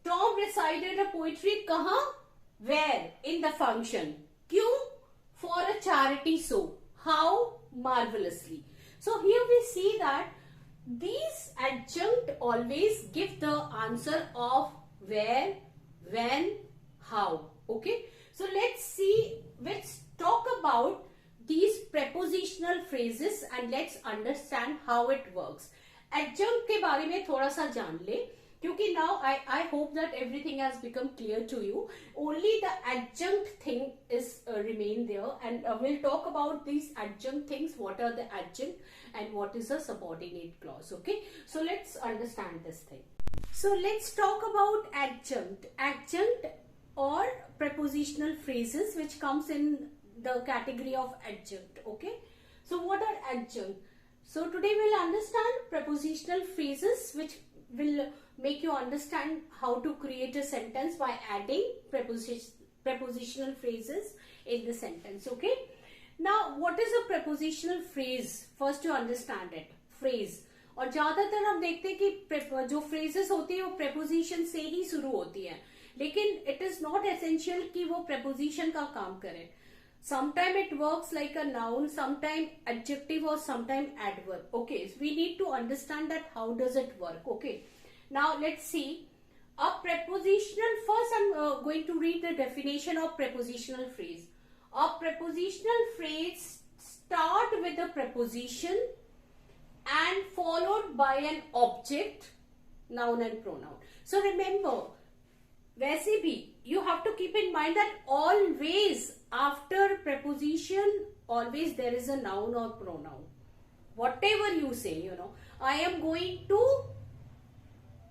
Tom recited a poetry कहाँ? Where? In the function. क्यों? For a charity so. How? Marvelously. So here we see that these adjunct always give the answer of where, when, how. Okay. So let's talk about these prepositional phrases and let's understand how it works. Adjunct के बारे में थोड़ा सा जान ले, क्योंकि now I hope that everything has become clear to you. Only the adjunct thing is remain there, and we'll talk about these adjunct things. What are the adjunct and what is a subordinate clause? Okay, so let's understand this thing. So let's talk about adjunct. Adjunct or prepositional phrases which comes in the category of adjunct. Okay, so what are adjunct? So today we'll understand prepositional phrases which will make you understand how to create a sentence by adding prepositional phrases in the sentence. Okay, now what is a prepositional phrase? First you understand it. Phrase, और ज्यादातर हम देखते हैं कि जो phrases होती है वो preposition से ही शुरू होती है, लेकिन it is not essential कि वो preposition का काम करे. Sometime it works like a noun, sometime adjective or sometime adverb. Okay, so we need to understand that how does it work. Okay, now let's see a prepositional. First I'm going to read the definition of prepositional phrase. A prepositional phrase start with a preposition and followed by an object, noun and pronoun. So remember, वैसे भी you have to keep in mind that always after preposition always there is a noun or pronoun. Whatever you say, you know, I am going to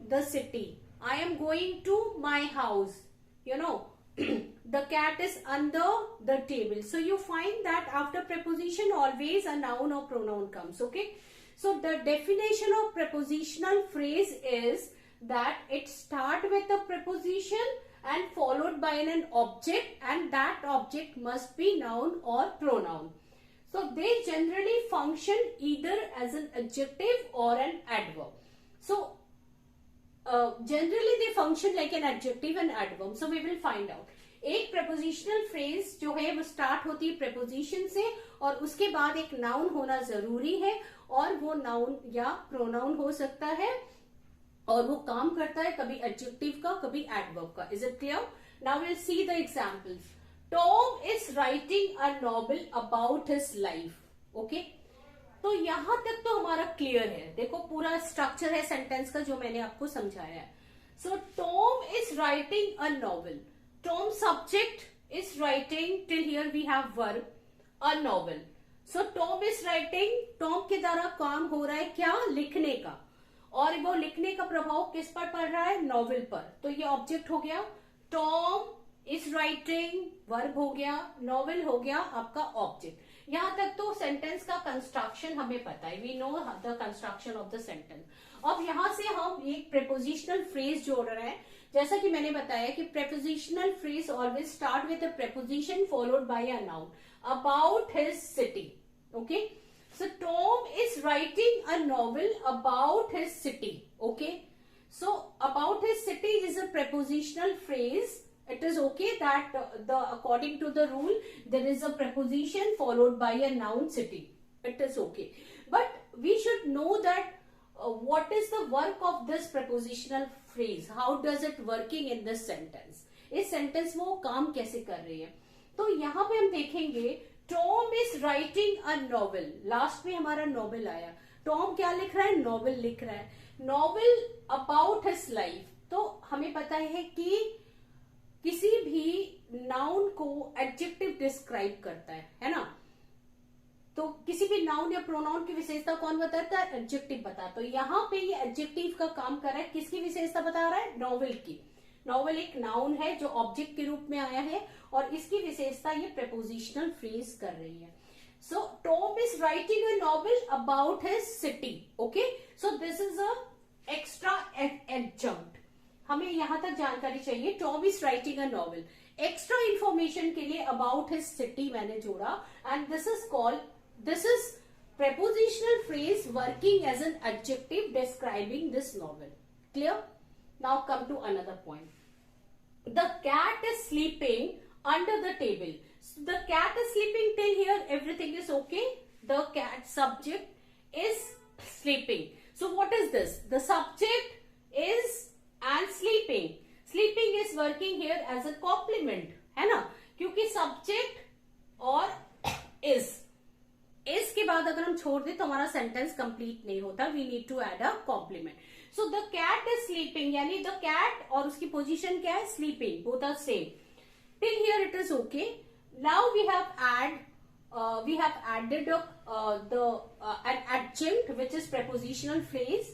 the city, I am going to my house, you know, the cat is under the table. So you find that after preposition always a noun or pronoun comes. Okay, so the definition of prepositional phrase is that it start with a preposition and followed by an object, and that object must be noun or pronoun. So they generally function either as an adjective or an adverb. So generally they function like an adjective and adverb. So we will find out. एक prepositional phrase जो है वो start होती है preposition से, और उसके बाद एक noun होना जरूरी है, और वो noun या pronoun हो सकता है, और वो काम करता है कभी adjective का कभी adverb का. Is it clear? Now we'll see the examples. Tom is writing a novel about his life. Okay? तो यहां तक तो हमारा क्लियर है. देखो पूरा स्ट्रक्चर है सेंटेंस का जो मैंने आपको समझाया है. So Tom is writing a novel. Tom subject is writing, till here we have verb, a novel. So Tom is writing, Tom के द्वारा काम हो रहा है क्या? लिखने का. और वो लिखने का प्रभाव किस पर पड़ रहा है? नॉवेल पर. तो ये ऑब्जेक्ट हो गया. Tom is writing, वर्ब हो गया, नॉवेल हो गया आपका ऑब्जेक्ट. यहां तक तो सेंटेंस का कंस्ट्रक्शन हमें पता है. We know the construction of the sentence. अब यहां से हम एक प्रेपोजिशनल फ्रेज जोड़ रहे हैं. जैसा कि मैंने बताया कि prepositional phrase always start with a preposition followed by a noun. About his city. Okay, so Tom is writing a novel about his city. Okay, so about his city is a prepositional phrase. It is okay that according to the rule there is a preposition followed by a noun city. It is okay, but we should know that what is the work of this prepositional phrase. How does it working in this sentence? इस sentence में वो काम कैसे कर रही है. तो यहाँ पे हम देखेंगे Tom is writing a novel. Last में हमारा novel आया. Tom क्या लिख रहा है? novel लिख रहा है. novel about his life. तो हमें पता है कि किसी भी नाउन को एडजेक्टिव डिस्क्राइब करता है ना. तो किसी भी नाउन या प्रोनाउन की विशेषता कौन बताता है? एडजेक्टिव बता. तो यहाँ पे ये एडजेक्टिव का काम कर रहा है. किसकी विशेषता बता रहा है? नॉवेल की. नॉवेल एक नाउन है जो ऑब्जेक्ट के रूप में आया है, और इसकी विशेषता ये प्रेपोजिशनल फ्रेज कर रही है. So Tom is writing a novel about his city. Okay, so this is a extra adjunct. हमें यहां तक जानकारी चाहिए. Tom is writing a novel. Extra information के लिए अबाउट हिज सिटी मैंने जोड़ा, and this is called, this is prepositional phrase working as an adjective describing this novel. Clear? Now come to another point. The cat is sleeping under the table. So the cat is sleeping. Till here everything is okay. The cat subject is sleeping. So what is this? The subject is and sleeping. Sleeping is working here as a complement, है ना, क्योंकि subject और is के बाद अगर हम छोड़ दें तो हमारा सेंटेंस कंप्लीट नहीं होता. We need to add a complement. So the cat is sleeping, यानी द कैट और उसकी पोजीशन क्या है? Sleeping. Both are same. Till here it is okay. Now we have added an adjunct which is prepositional phrase.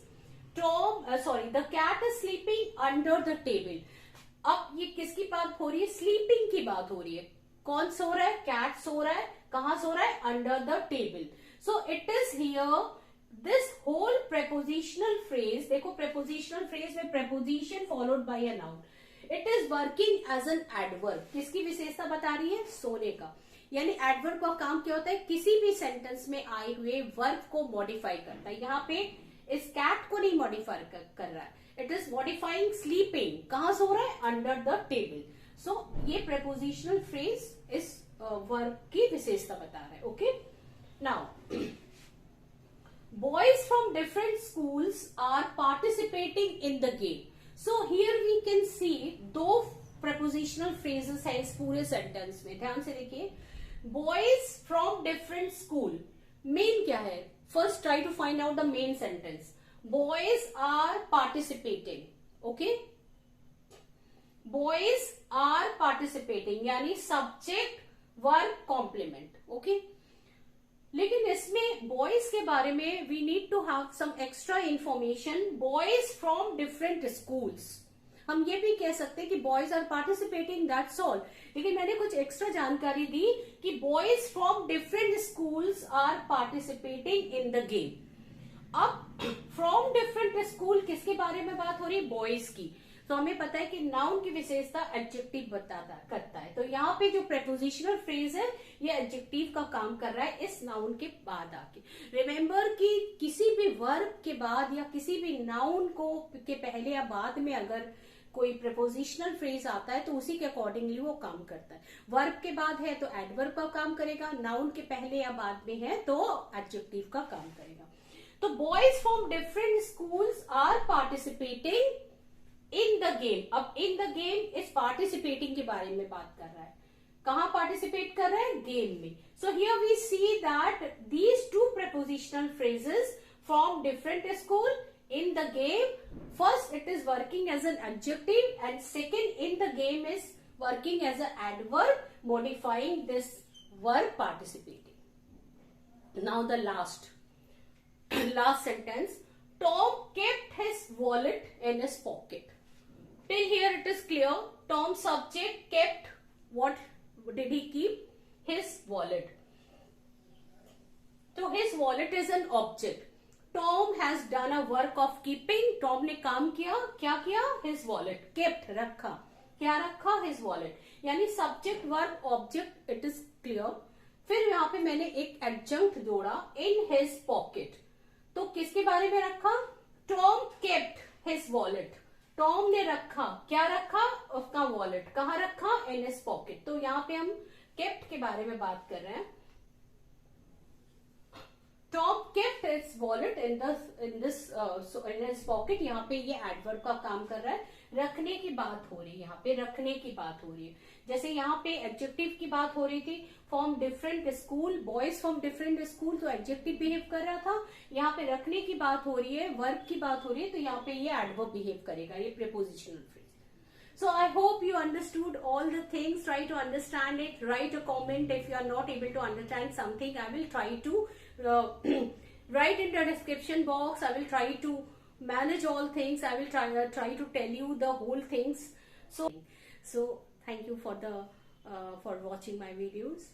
The cat is sleeping under the table. अब ये किसकी बात हो रही है? स्लीपिंग की बात हो रही है. कौन सो रहा है? कैट सो रहा है. कहां सो रहा है? Under the table. So it is here this whole prepositional phrase. देखो prepositional phrase में preposition followed by a noun. It is working as an adverb. किसकी विशेषता बता रही है? सोने का. यानी एडवर्ब का काम क्या होता है? किसी भी सेंटेंस में आए हुए वर्ब को मॉडिफाई करता है. यहाँ पे इस कैट को नहीं मॉडिफाई कर रहा है. It is modifying sleeping. कहां सो रहा है? Under the table. सो ये prepositional phrase इस वर्ब की विशेषता बता रहा है. Okay, now boys from different schools are participating in the game. So here we can see दो prepositional phrases है इस पूरे सेंटेंस में. ध्यान से देखिए. Boys from different school, main क्या है? First try to find out the main sentence. Boys are participating. Okay, boys are participating यानी सब्जेक्ट वर्ब कॉम्प्लीमेंट. ओके, लेकिन इसमें बॉयज के बारे में we need to have some extra information. Boys from different schools, हम ये भी कह सकते हैं कि boys are participating, that's all. लेकिन मैंने कुछ एक्स्ट्रा जानकारी दी कि boys from different schools are participating in the game. अब फ्रॉम डिफरेंट स्कूल किसके बारे में बात हो रही है? बॉयज की. तो हमें पता है कि नाउन की विशेषता एडजेक्टिव बताता करता है. तो यहाँ पे जो प्रेपोजिशनल फ्रेज है ये एडजेक्टिव का काम कर रहा है इस नाउन के बाद आके. रिमेम्बर कि किसी भी वर्ब के बाद या किसी भी नाउन को के पहले या बाद में अगर कोई प्रेपोजिशनल फ्रेज आता है तो उसी के अकॉर्डिंगली वो काम करता है. वर्ब के बाद है तो एडवर्ब का काम करेगा, नाउन के पहले या बाद में है तो एडजेक्टिव का काम करेगा. तो boys from different schools are participating in the game. अब इन द गेम इस पार्टिसिपेटिंग के बारे में बात कर रहा है. कहां पार्टिसिपेट कर रहा है? गेम में. So here we see that these two prepositional phrases from different school in the game, first it is working as an adjective and second in the game is working as an adverb modifying this verb participating. Now the last sentence, Tom kept his wallet in his pocket. Till here it is clear. Tom's subject kept, what did he keep? His wallet. So his wallet is an object. Tom has done a work of keeping. Tom ने काम किया, क्या किया? His wallet. Kept, रखा. क्या रखा? His wallet. यानी subject verb object, it is clear. फिर यहाँ पे मैंने एक adjunct जोड़ा, in his pocket. तो किसके बारे में रखा? Tom kept his wallet. Tom ने रखा, क्या रखा? उसका वॉलेट. कहाँ रखा? In his pocket. तो यहाँ पे हम केप्ट के बारे में बात कर रहे हैं. Tom kept his wallet in his pocket. यहाँ पे ये एडवर्ब का काम कर रहा है. रखने की बात हो रही है, यहाँ पे रखने की बात हो रही है. जैसे यहाँ पे एडजेक्टिव की बात हो रही थी, from different school, boys from different school, तो एडजेक्टिव बिहेव कर रहा था. यहाँ पे रखने की बात हो रही है, वर्ब की बात हो रही है, तो यहाँ पे ये एडवर्ब बिहेव करेगा, ये prepositional phrase. So I hope you understood all the things. Try to understand it. Write a comment if you are not able to understand something. I will try to write in the description box. I will try to manage all things. I will try to tell you the whole things. So thank you for watching my videos.